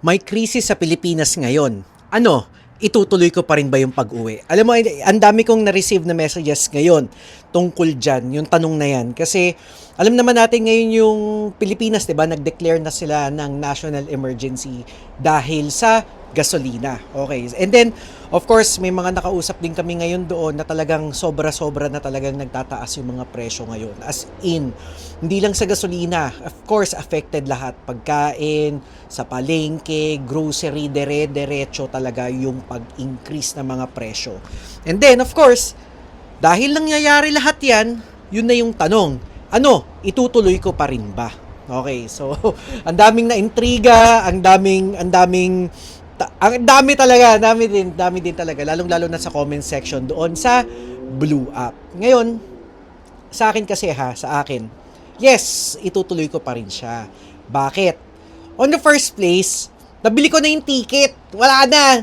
May krisis sa Pilipinas ngayon. Ano, itutuloy ko pa rin ba yung pag-uwi? Alam mo, ang dami kong na-receive na messages ngayon tungkol dyan, yung tanong na yan. Kasi alam naman natin ngayon yung Pilipinas, di ba, nag-declare na sila ng national emergency dahil sa gasolina. Okay. And then, of course, may mga nakausap din kami ngayon doon na talagang sobra-sobra na talagang nagtataas yung mga presyo ngayon. As in, hindi lang sa gasolina. Of course, affected lahat. Pagkain, sa palengke, grocery, dire-diretso talaga yung pag-increase ng mga presyo. And then, of course, dahil nangyayari lahat yan, yun na yung tanong. Ano, itutuloy ko pa rin ba? Okay, so, ang daming na-intriga, ang dami talaga, dami din talaga, lalong-lalo na sa comment section doon sa Blue App. Ngayon, sa akin kasi sa akin, yes, itutuloy ko pa rin siya. Bakit? On the first place, nabili ko na yung ticket. Wala na.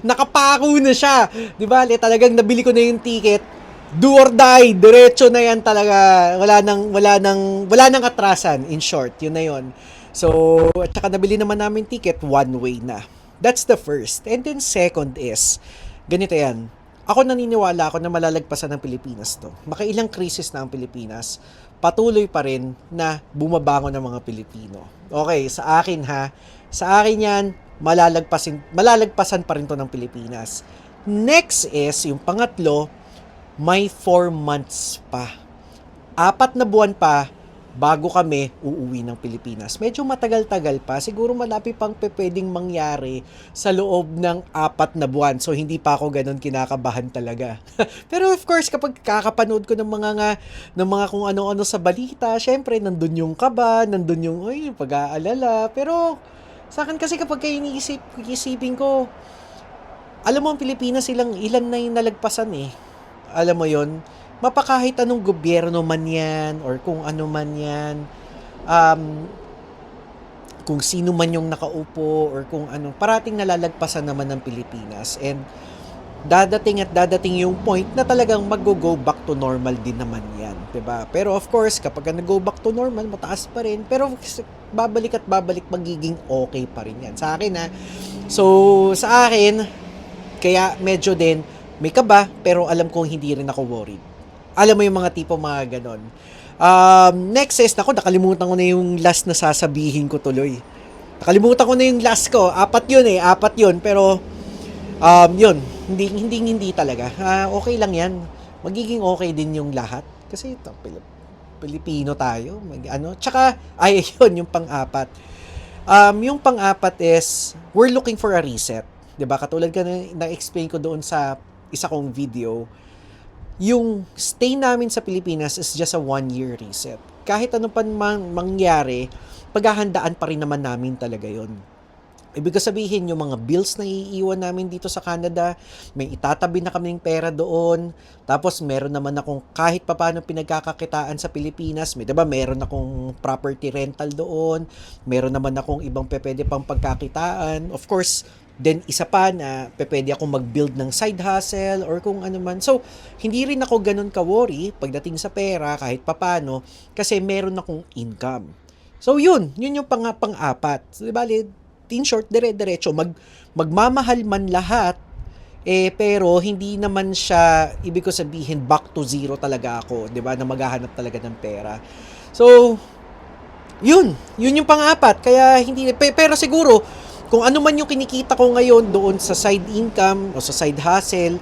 Nakapako na siya. Di ba? Talagang nabili ko na yung ticket. Do or die. Diretso na yan talaga. Wala nang atrasan. In short, yun na yun. So, at saka nabili naman namin ticket, one way na. That's the first. And then second is, ganito yan. Ako naniniwala ako na malalagpasan ng Pilipinas to. Makailang krisis na ang Pilipinas, patuloy pa rin na bumabangon ng mga Pilipino. Okay, sa akin sa akin yan, malalagpasan pa rin to ng Pilipinas. Next is, yung pangatlo, may 4 months pa. 4 na buwan pa bago kami uuwi ng Pilipinas. Medyo matagal-tagal pa. Siguro malapit pang pwedeng mangyari sa loob ng 4 na buwan. So, hindi pa ako ganun kinakabahan talaga. Pero of course, kapag kakapanood ko ng mga kung ano-ano sa balita, syempre, nandun yung kaba, nandun yung pag-aalala. Pero, sa akin kasi kapag iisipin ko, alam mo, ang Pilipinas, ilan na yung nalagpasan eh. Alam mo yon, mapakahit anong gobyerno man yan or kung ano man yan, kung sino man yung nakaupo or kung ano, parating nalalagpasan naman ng Pilipinas. And dadating yung point na talagang mag-go back to normal din naman yan, 'di ba? Pero of course, kapag nag-go back to normal, mataas pa rin, pero babalik at babalik, magiging okay pa rin yan. Sa akin So, sa akin, kaya medyo din may kaba, pero alam kong hindi rin ako worried. Alam mo yung mga tipo mga ganon. Next is, nakalimutan ko na yung last na sasabihin ko tuloy. Nakalimutan ko na yung last ko. 4 yun. Pero, yun. Hindi talaga. Okay lang yan. Magiging okay din yung lahat. Kasi ito, Pilipino tayo. Tsaka, yun, yung pang-4. Yung pang-4 is, we're looking for a reset. 'Di ba? Katulad ka na-explain ko doon sa isa kong video, yung stay namin sa Pilipinas is just a 1-year reset. Kahit ano pa mangyari, paghahandaan pa rin naman namin talaga yon. Ibig sabihin, yung mga bills na iiwan namin dito sa Canada, may itatabi na kaming pera doon. Tapos meron naman akong kahit papaano pinagkakakitaan sa Pilipinas. Diba, meron akong property rental doon. Meron naman akong ibang pwede pang pagkakitaan. Of course, then isa pa na pwede akong mag-build ng side hustle or kung ano man. So, hindi rin ako ganun ka-worry pagdating sa pera kahit papano kasi meron akong income. So, yun yung pang-4. So, bali, in short, dire-diretso, magmamahal man lahat, pero hindi naman siya, ibig ko sabihin, back to zero talaga ako, 'di ba, na maghahanap talaga ng pera. So, yun yung pang-4. Kaya hindi, pero siguro, kung ano man yung kinikita ko ngayon doon sa side income o sa side hustle,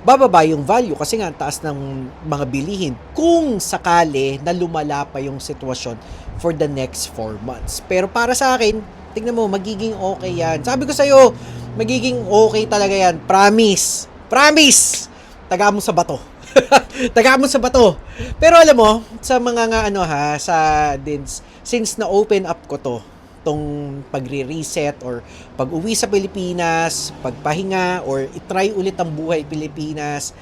bababa yung value kasi nga taas ng mga bilihin kung sakali na lumala pa yung sitwasyon for the next 4 months. Pero para sa akin, tingnan mo, magiging okay yan. Sabi ko sa'yo, magiging okay talaga yan. Promise! Promise! Taga mo sa bato. Taga mo sa bato. Pero alam mo, sa mga since na-open up ko tong pagre-reset or pag-uwi sa Pilipinas, pagpahinga, or itry ulit ang buhay Pilipinas.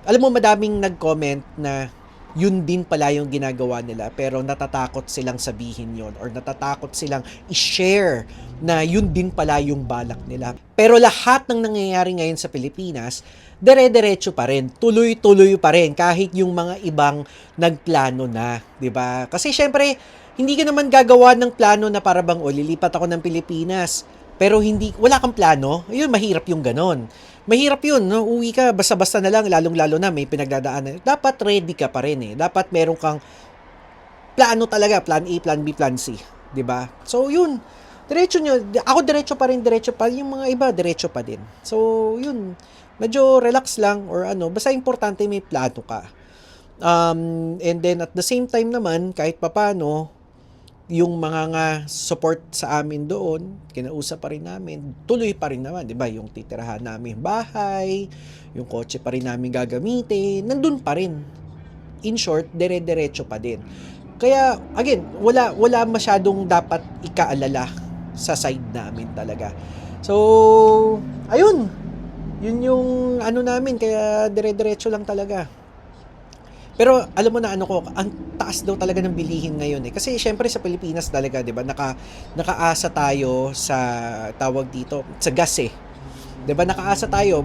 Alam mo, madaming nag-comment na yun din pala yung ginagawa nila pero natatakot silang sabihin yon or natatakot silang i-share na yun din pala yung balak nila. Pero lahat ng nangyayari ngayon sa Pilipinas, dire-diretso pa rin, tuloy-tuloy pa rin kahit yung mga ibang nagplano na, 'di ba? Kasi syempre hindi ka naman gagawa ng plano na para bang, "O, lilipat ako ng Pilipinas." Pero wala kang plano, ayun, mahirap yung gano'n. Mahirap yun, 'no, uuwi ka basta-basta na lang, lalong-lalo na may pinagdadaanan. Dapat ready ka pa rin, eh. Dapat meron kang plano talaga, plan A, plan B, plan C, 'di ba? So, yun, diretso nyo. Ako diretso pa yung mga iba diretso pa din. So, yun, medyo relax lang or ano, basta importante may plano ka. And then at the same time naman, kahit papaano, yung mga nga support sa amin doon, kinausap pa rin namin, tuloy pa rin naman, 'di ba? Yung titirahan namin bahay, yung kotse pa rin namin gagamitin, nandun pa rin. In short, dire-diretso pa din. Kaya again, wala masyadong dapat ikaalala sa side namin talaga. So, ayun. Yun yung ano namin, kaya dire-diretso lang talaga. Pero alam mo na ano ko, ang taas daw talaga ng bilihin ngayon eh. Kasi syempre sa Pilipinas talaga, 'di ba? Nakaasa tayo sa tawag dito, sa gas eh. 'Di ba? Nakaasa tayo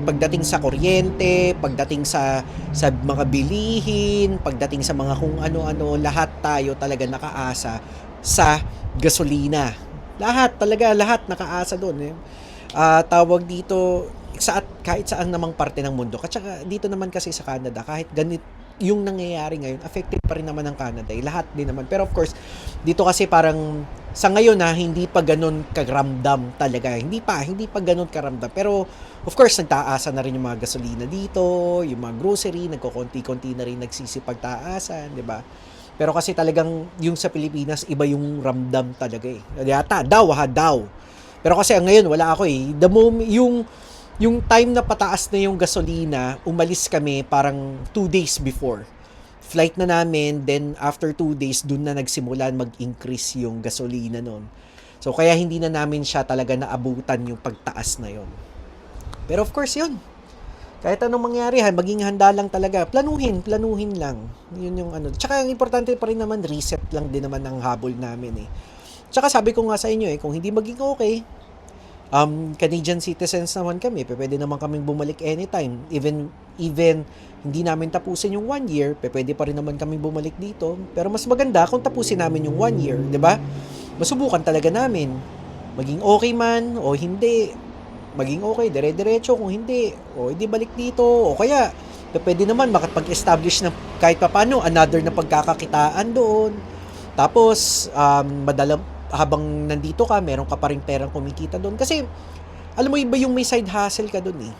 pagdating sa kuryente, pagdating sa mga bilihin, pagdating sa mga kung ano-ano, lahat tayo talaga nakaasa sa gasolina. Lahat nakaasa doon eh. Tawag dito kahit saan namang parte ng mundo. At saka dito naman kasi sa Canada, kahit ganit yung nangyayari ngayon, affected pa rin naman ng Canada. Lahat din naman. Pero of course, dito kasi parang sa ngayon hindi pa ganun karamdam talaga. Hindi pa ganun karamdam. Pero of course, nagtaasa na rin yung mga gasolina dito, yung mga grocery, nagkokonti-konti na rin nagsisipagtaasan, di ba? Pero kasi talagang yung sa Pilipinas, iba yung ramdam talaga eh. Yata, daw. Pero kasi ngayon, wala ako eh. The moment, yung time na pataas na yung gasolina, umalis kami parang 2 days before. Flight na namin, then after 2 days, dun na nagsimulan mag-increase yung gasolina nun. So, kaya hindi na namin siya talaga naabutan yung pagtaas na yon. Pero of course, yun. Kahit anong mangyari, maging handa lang talaga. Planuhin lang. Yun yung ano. Tsaka ang importante pa rin naman, reset lang din naman ang habol namin eh. Tsaka sabi ko nga sa inyo eh, kung hindi maging okay, Canadian citizens naman kami, pwede naman kaming bumalik anytime. Even hindi namin tapusin yung 1 year, pwede pa rin naman kaming bumalik dito. Pero mas maganda kung tapusin namin yung 1 year, 'di ba? Masubukan talaga namin. Maging okay man o hindi, maging okay, dire-diretso. Kung hindi, o hindi balik dito. O kaya, pwede naman makapag-establish na kahit papaano another na pagkakakitaan doon. Tapos, habang nandito ka, meron ka pa rin perang kumikita doon. Kasi, alam mo, iba yung may side hustle ka doon eh.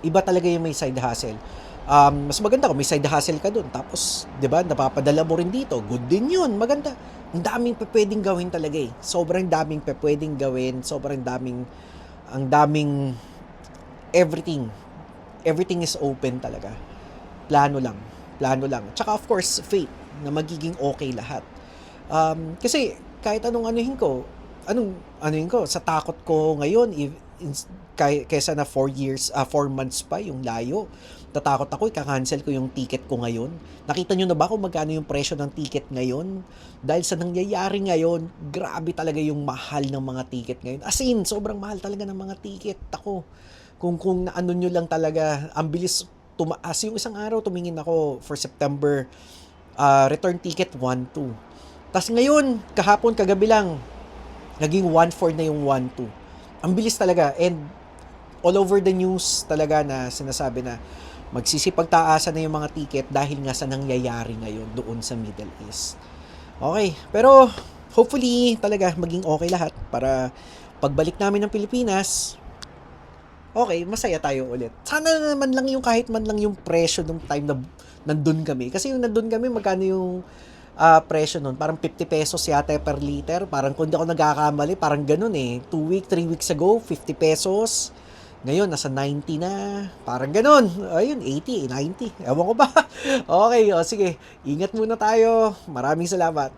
Iba talaga yung may side hustle. Mas maganda kung may side hustle ka doon. Tapos, di ba, napapadala mo rin dito. Good din yun. Maganda. Ang daming pwedeng gawin talaga eh. Sobrang daming pwedeng gawin. Ang daming everything. Everything is open talaga. Plano lang. Tsaka of course, faith na magiging okay lahat. Kasi kahit anong anuhin ko, sa takot ko ngayon, kaysa na 4 months pa yung layo, tatakot ako, ika-cancel ko yung ticket ko ngayon. Nakita nyo na ba kung magkano yung presyo ng ticket ngayon? Dahil sa nangyayari ngayon, grabe talaga yung mahal ng mga ticket ngayon. As in, sobrang mahal talaga ng mga ticket. Ako, kung naano nyo lang talaga, ang bilis tumaas. Yung isang araw, tumingin ako for September, return ticket 1.2. Tas ngayon, kahapon, kagabi lang, naging 1.4 na yung 1.2. Ang bilis talaga. And all over the news talaga na sinasabi na magsisipagtaasan na yung mga ticket dahil nga sa nangyayari ngayon doon sa Middle East. Okay, pero hopefully talaga maging okay lahat para pagbalik namin ng Pilipinas, okay, masaya tayo ulit. Sana naman lang yung kahit man lang yung presyo nung time na nandun kami. Kasi yung nandun kami, magkano yung presyo nun? Parang 50 pesos yata per liter. Parang kung di ako nagkakamali, parang ganun eh. 3 weeks ago, 50 pesos. Ngayon, nasa 90 na. Parang ganun. Ayun, 80, 90. Ewan ko ba? Okay, sige. Ingat muna tayo. Maraming salamat.